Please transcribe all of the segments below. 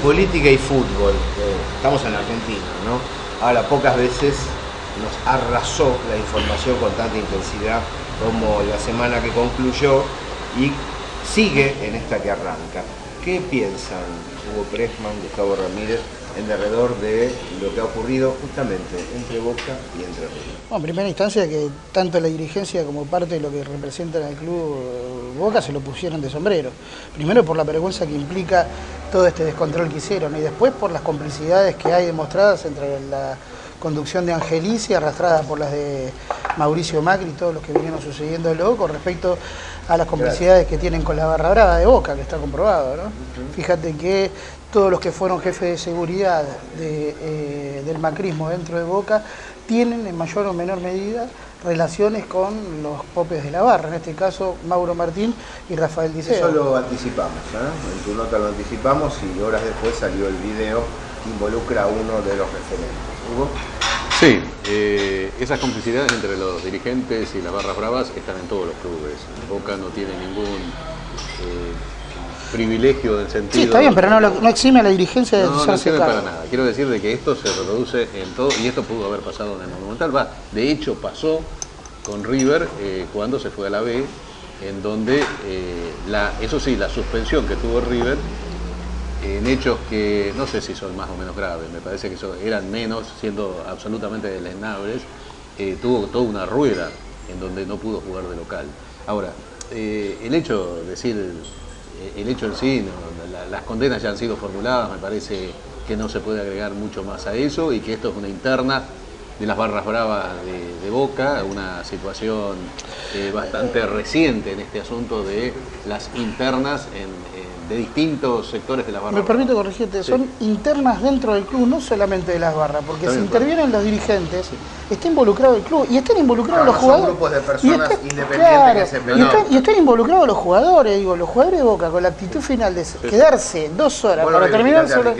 política y fútbol, estamos en Argentina, ¿no? Ahora, pocas veces nos arrasó la información con tanta intensidad como la semana que concluyó y sigue en esta que arranca. ¿Qué piensan Hugo Pressman, Gustavo Ramírez, en derredor de lo que ha ocurrido justamente entre Boca y entre River? Bueno, en primera instancia que tanto la dirigencia como parte de lo que representa el club Boca se lo pusieron de sombrero. Primero por la vergüenza que implica todo este descontrol que hicieron y después por las complicidades que hay demostradas entre la conducción de Angelici arrastrada por las de Mauricio Macri y todos los que vinieron sucediéndolo con respecto a las complicidades que tienen con la barra brava de Boca, que está comprobado, ¿no? Fíjate que todos los que fueron jefes de seguridad del macrismo dentro de Boca tienen en mayor o menor medida relaciones con los popes de la barra, en este caso Mauro Martín y Rafael Diceo. Eso lo anticipamos, en tu nota lo anticipamos y horas después salió el video que involucra a uno de los referentes. ¿Hugo? Sí, esas complicidades entre los dirigentes y las barras bravas están en todos los clubes. Boca no tiene ningún privilegio del sentido... Sí, está bien, pero no exime a la dirigencia de no exime para nada. Quiero decir de que esto se reproduce en todo, y esto pudo haber pasado en el Monumental. De hecho, pasó con River cuando se fue a la B, en donde, eso sí, la suspensión que tuvo River, en hechos que no sé si son más o menos graves, me parece que eran menos, siendo absolutamente deleznables, tuvo toda una rueda en donde no pudo jugar de local. Ahora, el hecho en sí, las condenas ya han sido formuladas, me parece que no se puede agregar mucho más a eso y que esto es una interna de las barras bravas de Boca, una situación bastante reciente en este asunto de las internas de distintos sectores de las barras. Me permito corregirte, sí. Son internas dentro del club, no solamente de las barras, porque si intervienen los dirigentes, está involucrado el club y están involucrados los jugadores. Son grupos de personas independientes que se pelean. Y están involucrados los jugadores, los jugadores de Boca con la actitud final de quedarse 2 horas para terminar solo.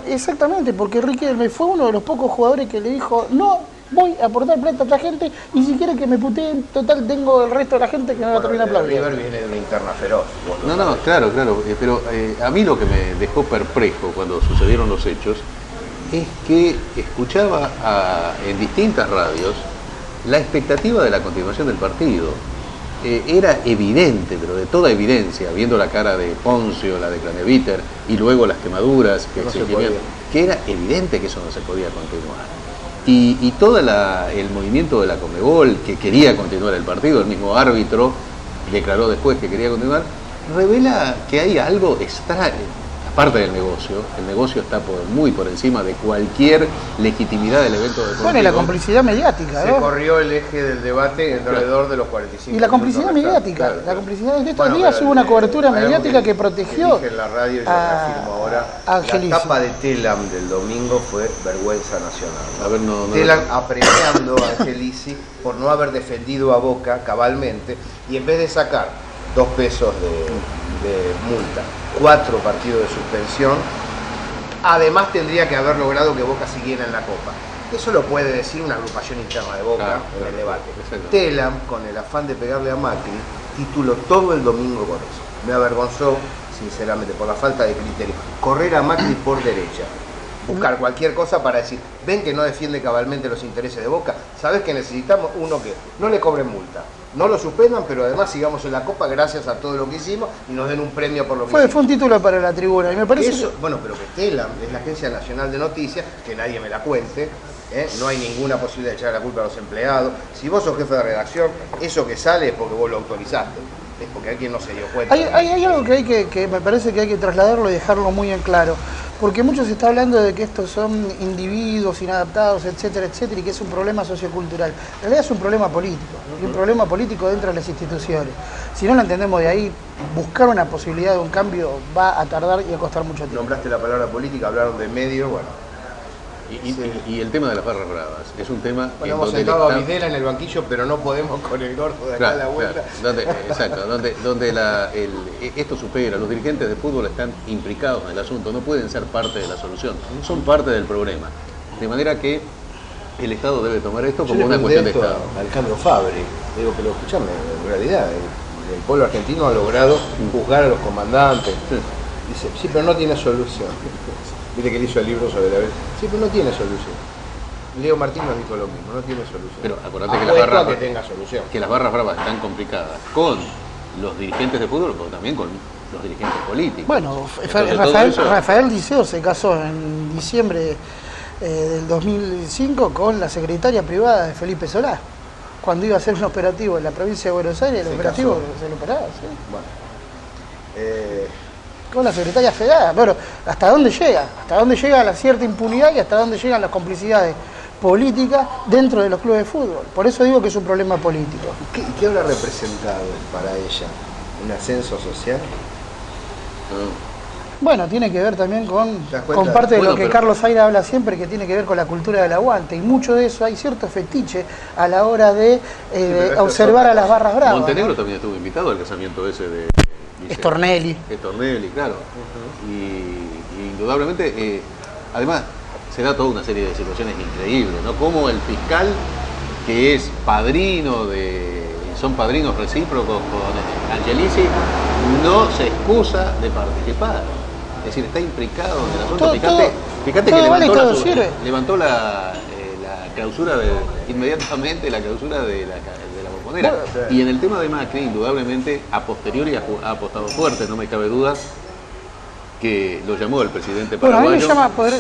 Exactamente, porque Riquelme fue uno de los pocos jugadores que le dijo, no voy a aportar plata a esta gente, ni siquiera que me puteen, total tengo el resto de la gente que no la termina aplaudiendo. River viene de una interna feroz. Claro, pero a mí lo que me dejó perplejo cuando sucedieron los hechos es que escuchaba en distintas radios la expectativa de la continuación del partido. Era evidente, pero de toda evidencia, viendo la cara de Poncio, la de Craneviter y luego las quemaduras que era evidente que eso no se podía continuar. Y todo el movimiento de la Conmebol, que quería continuar el partido, el mismo árbitro declaró después que quería continuar, revela que hay algo extraño. Aparte del negocio, el negocio está muy por encima de cualquier legitimidad del evento deportivo. Bueno, y la complicidad mediática, ¿no? Se corrió el eje del debate alrededor de los 45 y la complicidad mediática, la complicidad de estos días hubo una cobertura mediática que protegió en la radio y lo reafirmo ahora. La tapa de Telam del domingo fue vergüenza nacional. Telam apremiando a Angelici por no haber defendido a Boca cabalmente y en vez de sacar 2 pesos de multa, 4 partidos de suspensión, además tendría que haber logrado que Boca siguiera en la Copa. Eso lo puede decir una agrupación interna de Boca en el debate. Telam, con el afán de pegarle a Macri, tituló todo el domingo con eso. Me avergonzó, sinceramente, por la falta de criterio. Correr a Macri por derecha. Buscar cualquier cosa para decir, ven que no defiende cabalmente los intereses de Boca. ¿Sabés que necesitamos uno que no le cobren multa? No lo suspendan, pero además sigamos en la Copa gracias a todo lo que hicimos y nos den un premio por lo que hicimos. Fue un título para la tribuna y me parece eso, bueno, pero que Telam es la Agencia Nacional de Noticias, que nadie me la cuente, no hay ninguna posibilidad de echar la culpa a los empleados. Si vos sos jefe de redacción, eso que sale es porque vos lo autorizaste, es porque alguien no se dio cuenta. Hay algo que me parece que hay que trasladarlo y dejarlo muy en claro. Porque mucho se está hablando de que estos son individuos inadaptados, etcétera, etcétera, y que es un problema sociocultural. En realidad es un problema político, y un problema político dentro de las instituciones. Si no lo entendemos de ahí, buscar una posibilidad de un cambio va a tardar y a costar mucho tiempo. Nombraste la palabra política, hablaron de medio, bueno. Y el tema de las barras bravas es un tema... Bueno, hemos sentado a Videla en el banquillo, pero no podemos con el gordo de acá a la vuelta. Esto supera, los dirigentes de fútbol están implicados en el asunto, no pueden ser parte de la solución, son parte del problema. De manera que el Estado debe tomar esto como una cuestión de Estado. Alejandro Fabri, digo, pero escuchame, en realidad el pueblo argentino ha logrado juzgar a los comandantes. Dice, sí, pero no tiene solución. Viste que él hizo el libro sobre la vez. Sí, pero no tiene solución. Leo Martín nos dijo lo mismo, no tiene solución. Pero acordate que las barras, que tenga solución. Que las barras bravas están complicadas con los dirigentes de fútbol, pero también con los dirigentes políticos. Bueno, Entonces, Rafael Diceo se casó en diciembre del 2005 con la secretaria privada de Felipe Solá. Cuando iba a hacer un operativo en la provincia de Buenos Aires, el operativo se lo operaba, ¿sí? Bueno. Con la secretaria federal. Bueno, ¿hasta dónde llega? ¿Hasta dónde llega la cierta impunidad y hasta dónde llegan las complicidades políticas dentro de los clubes de fútbol? Por eso digo que es un problema político. ¿Qué habrá representado para ella? ¿Un ascenso social? Bueno, tiene que ver también con parte de lo que Carlos Sainz habla siempre, que tiene que ver con la cultura del aguante. Y mucho de eso, hay cierto fetiche a la hora de observar a las barras bravas. Montenegro también estuvo invitado al casamiento ese de... Stornelli, claro. Y indudablemente, además, se da toda una serie de situaciones increíbles, ¿no? Como el fiscal, que es padrino son padrinos recíprocos con Angelici, no se excusa de participar. Es decir, está implicado en el asunto. Fíjate que levantó la clausura inmediatamente la clausura de la Bombonera. Y en el tema de Macri, indudablemente, a posteriori ha apostado fuerte, no me cabe duda, que lo llamó el presidente paraguayo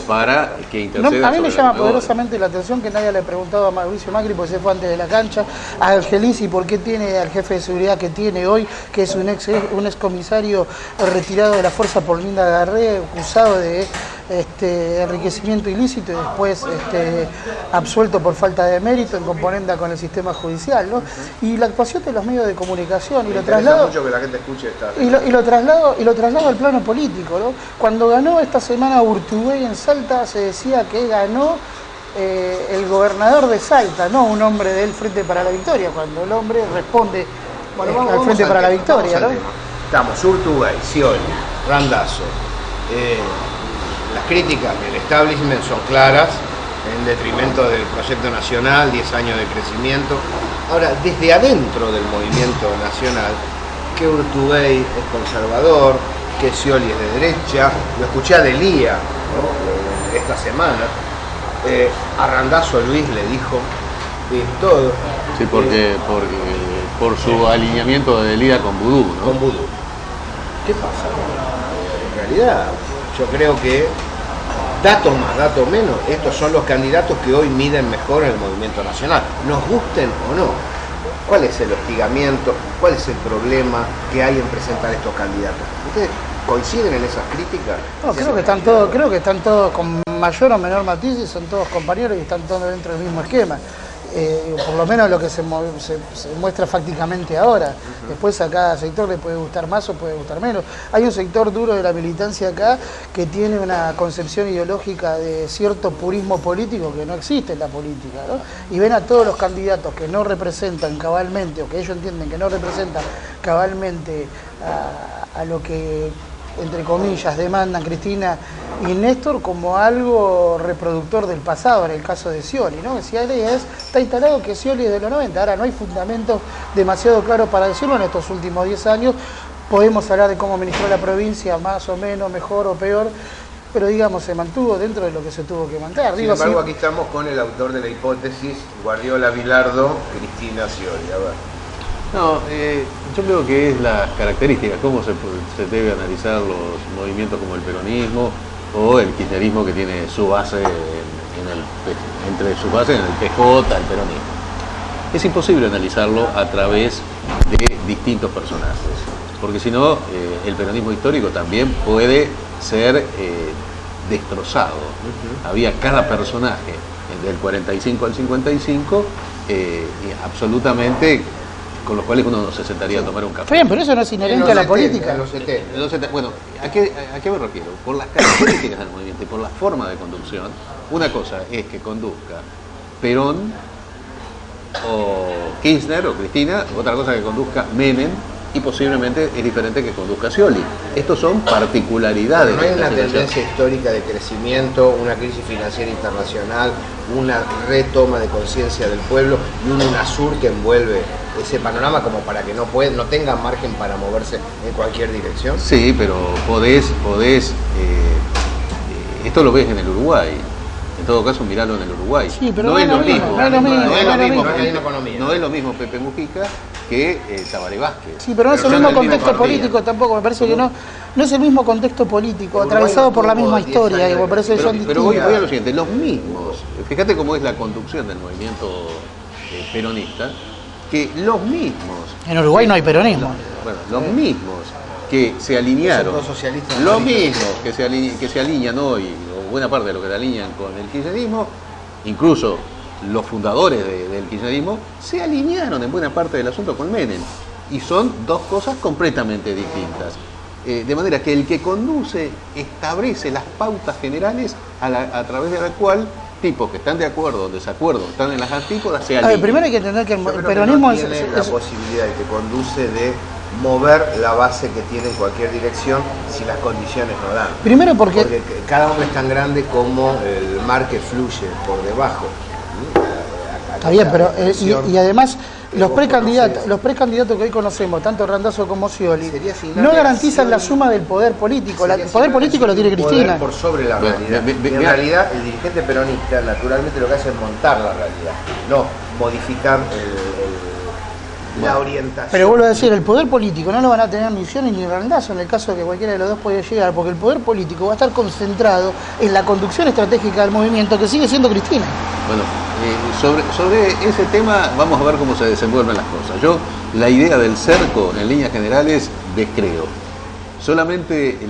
para que interceda. A mí me llama poderosamente la atención que nadie le ha preguntado a Mauricio Macri, porque se fue antes de la cancha, a Angelici por qué tiene al jefe de seguridad que tiene hoy, que es un ex comisario retirado de la fuerza por Linda Garré, acusado de enriquecimiento ilícito y después absuelto por falta de mérito en componenda con el sistema judicial, ¿no? Y la actuación de los medios de comunicación y lo traslado mucho que la gente escuche y lo traslado al plano político, ¿no? Cuando ganó esta semana Urtubey en Salta, se decía que ganó el gobernador de Salta, no un hombre del Frente para la Victoria, cuando el hombre responde al Frente para la Victoria, ¿no? Estamos Urtubey, Scioli, Randazzo. Las críticas del establishment son claras, en detrimento del proyecto nacional, 10 años de crecimiento. Ahora, desde adentro del movimiento nacional, que Urtubey es conservador, que Scioli es de derecha, lo escuché a Delía, ¿no? Esta semana, a Randazzo Luis le dijo todo. Sí, porque por su alineamiento de Delía con Vudú, ¿no? Con Vudú. ¿Qué pasa? En realidad, yo creo que, dato más, dato menos, estos son los candidatos que hoy miden mejor en el movimiento nacional, nos gusten o no. ¿Cuál es el hostigamiento? ¿Cuál es el problema que hay en presentar estos candidatos? ¿Ustedes coinciden en esas críticas? No, creo que están todos con mayor o menor matiz y son todos compañeros y están todos dentro del mismo esquema. Por lo menos lo que se muestra fácticamente ahora. Después a cada sector le puede gustar más o puede gustar menos. Hay un sector duro de la militancia acá que tiene una concepción ideológica de cierto purismo político que no existe en la política, ¿no? Y ven a todos los candidatos que no representan cabalmente, o que ellos entienden que no representan cabalmente a lo que, entre comillas, demandan Cristina y Néstor, como algo reproductor del pasado, en el caso de Scioli, ¿no? Scioli está instalado que Scioli es de los 90, ahora no hay fundamentos demasiado claros para decirlo en estos últimos 10 años, podemos hablar de cómo administró la provincia, más o menos, mejor o peor, pero digamos, se mantuvo dentro de lo que se tuvo que mantener. Sin embargo, aquí estamos con el autor de la hipótesis, Guardiola Bilardo, Cristina Scioli, a ver. No, yo creo que es las características, cómo se debe analizar los movimientos como el peronismo o el kirchnerismo, que tiene su base entre su base en el PJ, el peronismo. Es imposible analizarlo a través de distintos personajes, porque si no, el peronismo histórico también puede ser destrozado. Había cada personaje del 45 al 55 absolutamente con los cuales uno no se sentaría a tomar un café. Bien, pero eso no es inherente a la política. En los 70. Bueno, ¿a qué me refiero? Por las características del movimiento y por la forma de conducción. Una cosa es que conduzca Perón o Kirchner o Cristina, otra cosa que conduzca Menem, y posiblemente es diferente que conduzca Scioli. Estos son particularidades. No hay una tendencia histórica de crecimiento, una crisis financiera internacional, una retoma de conciencia del pueblo y un UNASUR que envuelve ese panorama como para que no tengan margen para moverse en cualquier dirección? Sí, pero podés esto lo ves en el Uruguay. En todo caso, miralo en el Uruguay. Sí, pero no es lo mismo. No es lo mismo Pepe Mujica que Tabaré Vázquez. Sí, pero no es el mismo contexto político tampoco. Me parece que no es el mismo contexto político, atravesado por la misma historia. Me parece que son distintos. Pero voy a lo siguiente, los mismos. Fíjate cómo es la conducción del movimiento peronista, que los mismos. En Uruguay no hay peronismo. Bueno, los mismos que se alinearon, los mismos que se alinean hoy, o buena parte de lo que se alinean con el kirchnerismo, incluso los fundadores del kirchnerismo, se alinearon en buena parte del asunto con Menem. Y son dos cosas completamente distintas. De manera que el que conduce establece las pautas generales a través de la cual tipos que están de acuerdo o desacuerdo, están en las antípodas, se alinean. Primero hay que entender que el peronismo tiene la posibilidad de que conduce de mover la base que tiene en cualquier dirección si las condiciones no dan. Primero porque cada hombre es tan grande como el mar que fluye por debajo. Está bien, pero y además los precandidatos que hoy conocemos, tanto Randazzo como Scioli, no garantizan la suma del poder político. El poder político lo tiene Cristina. Por sobre la realidad. En realidad, el dirigente peronista naturalmente lo que hace es montar la realidad, no modificar la orientación. Pero vuelvo a decir, el poder político no lo van a tener ni Scioli ni Randazzo en el caso de que cualquiera de los dos pueda llegar, porque el poder político va a estar concentrado en la conducción estratégica del movimiento, que sigue siendo Cristina. Bueno, sobre ese tema vamos a ver cómo se desenvuelven las cosas. Yo la idea del cerco, en líneas generales, descreo. Solamente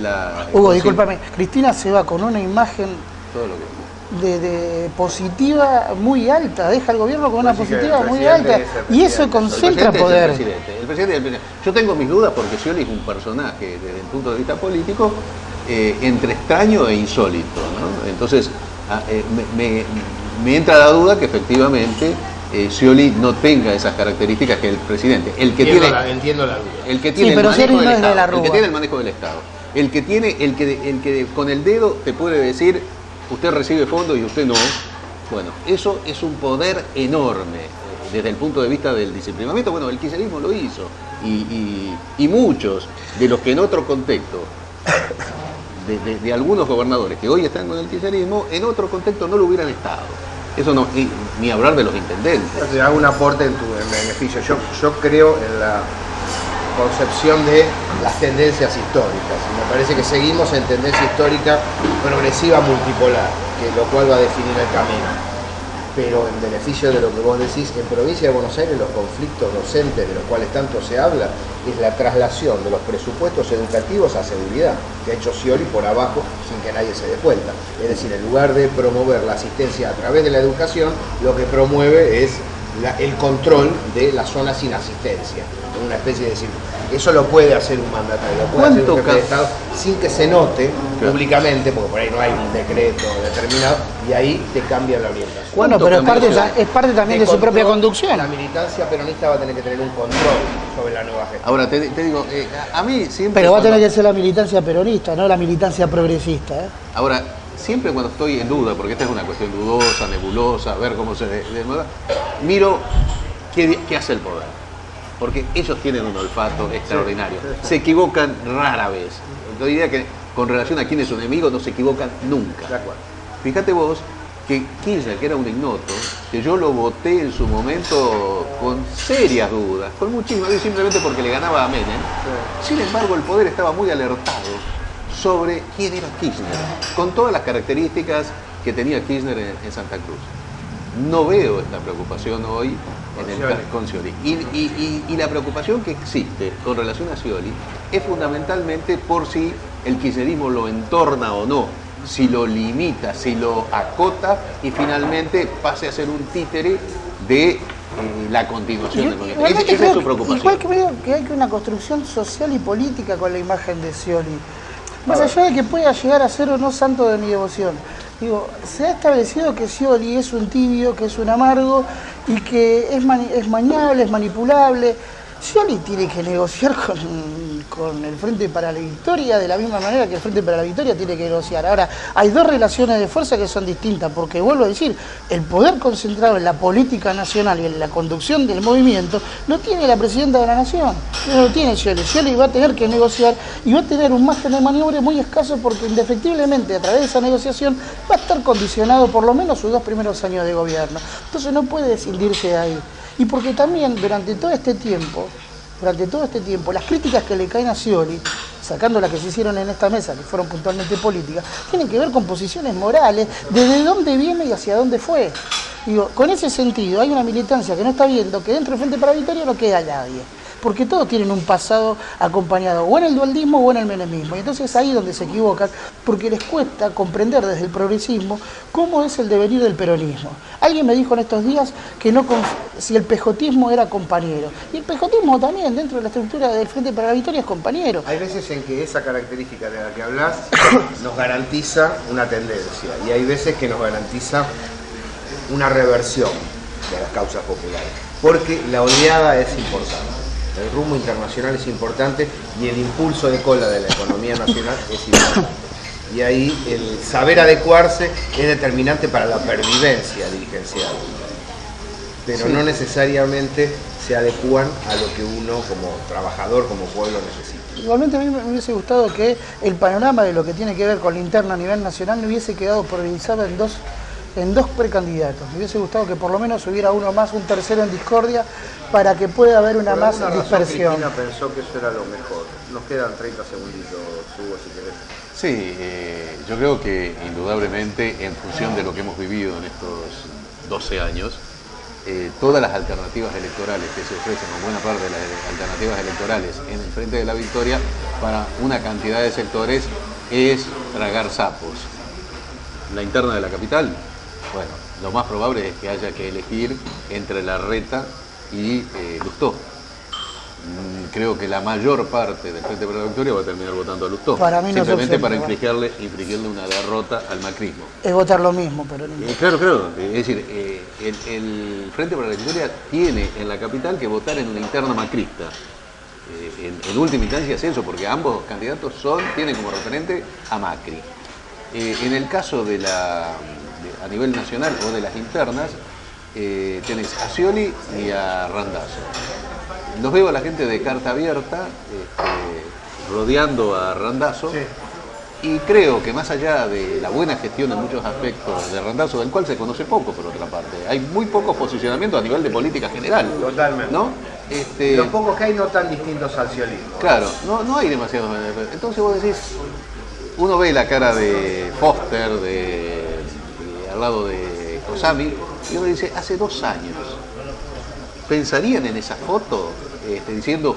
Hugo, discúlpame, Cristina se va con una imagen todo lo que de positiva muy alta, deja el gobierno con una positiva muy alta y eso concentra poder. El presidente. Yo tengo mis dudas porque Scioli es un personaje desde el punto de vista político entre extraño e insólito, ¿no? Entonces me entra la duda que efectivamente Scioli no tenga esas características que el presidente, entiendo la duda. El que tiene el manejo del Estado, el que tiene con el dedo te puede decir usted recibe fondos y usted no. Bueno, eso es un poder enorme desde el punto de vista del disciplinamiento. Bueno, el kirchnerismo lo hizo y muchos de los que en otro contexto de algunos gobernadores que hoy están con el kirchnerismo, en otro contexto no lo hubieran estado. Eso no, ni hablar de los intendentes. Te hago un aporte en beneficio. Yo creo en la concepción de las tendencias históricas. Y me parece que seguimos en tendencia histórica progresiva multipolar, lo cual va a definir el camino. Pero en beneficio de lo que vos decís, en provincia de Buenos Aires los conflictos docentes de los cuales tanto se habla es la traslación de los presupuestos educativos a seguridad, que ha hecho Scioli por abajo sin que nadie se dé cuenta. Es decir, en lugar de promover la asistencia a través de la educación, lo que promueve es el control de las zonas sin asistencia. Una especie de decir, eso lo puede hacer un mandatario, lo puede hacer un jefe de Estado sin que se note públicamente, porque por ahí no hay un decreto determinado, y ahí te cambia la orientación. Bueno, pero es parte también de su propia conducción. La militancia peronista va a tener que tener un control sobre la nueva gestión. Ahora, te digo, a mí siempre... Pero va a tener que ser la militancia peronista, no la militancia progresista. Ahora, siempre cuando estoy en duda, porque esta es una cuestión dudosa, nebulosa, ver cómo se desnuda, miro qué hace el poder. Porque ellos tienen un olfato extraordinario. Se equivocan rara vez. Yo diría que con relación a quién es su enemigo no se equivocan nunca. Fíjate vos que Kirchner, que era un ignoto, que yo lo voté en su momento con serias dudas, con muchísimas dudas, simplemente porque le ganaba a Menem. Sin embargo, el poder estaba muy alertado sobre quién era Kirchner, con todas las características que tenía Kirchner en Santa Cruz. No veo esta preocupación hoy con Scioli. Y la preocupación que existe con relación a Scioli es fundamentalmente por si el kirchnerismo lo entorna o no, si lo limita, si lo acota y finalmente pase a ser un títere de la continuación del movimiento. Esa es su preocupación. Igual que hay una construcción social y política con la imagen de Scioli. Más allá de que pueda llegar a ser o no santo de mi devoción. Digo, se ha establecido que Scioli es un tibio, que es un amargo y que es mañable, es manipulable. Scioli tiene que negociar con el Frente para la Victoria de la misma manera que el Frente para la Victoria tiene que negociar. Ahora, hay dos relaciones de fuerza que son distintas, porque vuelvo a decir, el poder concentrado en la política nacional y en la conducción del movimiento lo tiene la Presidenta de la Nación, no lo tiene Scioli. Scioli va a tener que negociar y va a tener un margen de maniobra muy escaso porque indefectiblemente a través de esa negociación va a estar condicionado por lo menos sus 2 primeros años de gobierno. Entonces no puede escindirse de ahí. Y porque también durante todo este tiempo, las críticas que le caen a Scioli, sacando las que se hicieron en esta mesa, que fueron puntualmente políticas, tienen que ver con posiciones morales, desde dónde viene y hacia dónde fue. Digo, con ese sentido, hay una militancia que no está viendo que dentro del Frente para la Victoria no queda nadie. Porque todos tienen un pasado acompañado o en el dualdismo o en el menemismo. Y entonces ahí es donde se equivocan, porque les cuesta comprender desde el progresismo cómo es el devenir del peronismo. Alguien me dijo en estos días que si el pejotismo era compañero. Y el pejotismo también, dentro de la estructura del Frente para la Victoria, es compañero. Hay veces en que esa característica de la que hablas nos garantiza una tendencia. Y hay veces que nos garantiza una reversión de las causas populares. Porque la oleada es importante. El rumbo internacional es importante y el impulso de cola de la economía nacional es importante. Y ahí el saber adecuarse es determinante para la pervivencia dirigencial. Pero sí, no necesariamente se adecúan a lo que uno como trabajador, como pueblo necesita. Igualmente a mí me hubiese gustado que el panorama de lo que tiene que ver con la interna a nivel nacional no hubiese quedado polarizado en dos precandidatos. Me hubiese gustado que por lo menos hubiera uno más, un tercero en discordia, para que pueda haber una más dispersión. Cristina pensó que eso era lo mejor. Nos quedan 30 segunditos, Hugo, si querés. Sí, yo creo que indudablemente en función de lo que hemos vivido en estos 12 años, todas las alternativas electorales que se ofrecen, o buena parte de las alternativas electorales en el Frente de la Victoria, para una cantidad de sectores es tragar sapos. La interna de la capital, bueno, lo más probable es que haya que elegir entre Larreta y Lustó. Creo que la mayor parte del Frente para la Victoria va a terminar votando a Lustó. Para mí no simplemente es para infligirle una derrota al macrismo. Es votar lo mismo, pero no. Claro. Es decir, el Frente para la Victoria tiene en la capital que votar en una interna macrista. En última instancia es eso, porque ambos candidatos tienen como referente a Macri. En el caso a nivel nacional o de las internas, tenés a Scioli y a Randazzo. Los veo a la gente de carta abierta rodeando a Randazzo, sí, y creo que más allá de la buena gestión en muchos aspectos de Randazzo, del cual se conoce poco por otra parte, hay muy pocos posicionamientos a nivel de política general. Totalmente. ¿No? Los pocos que hay no tan distintos al sciolismo. Claro, no hay demasiados. Entonces vos decís, uno ve la cara de Foster, al lado de Osami, y uno dice, hace 2 años, ¿pensarían en esa foto diciendo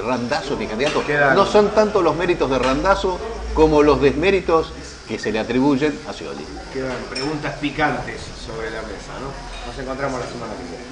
Randazzo mi candidato? No son tanto los méritos de Randazzo como los desméritos que se le atribuyen a Scioli. Quedan preguntas picantes sobre la mesa, ¿no? Nos encontramos la semana que viene.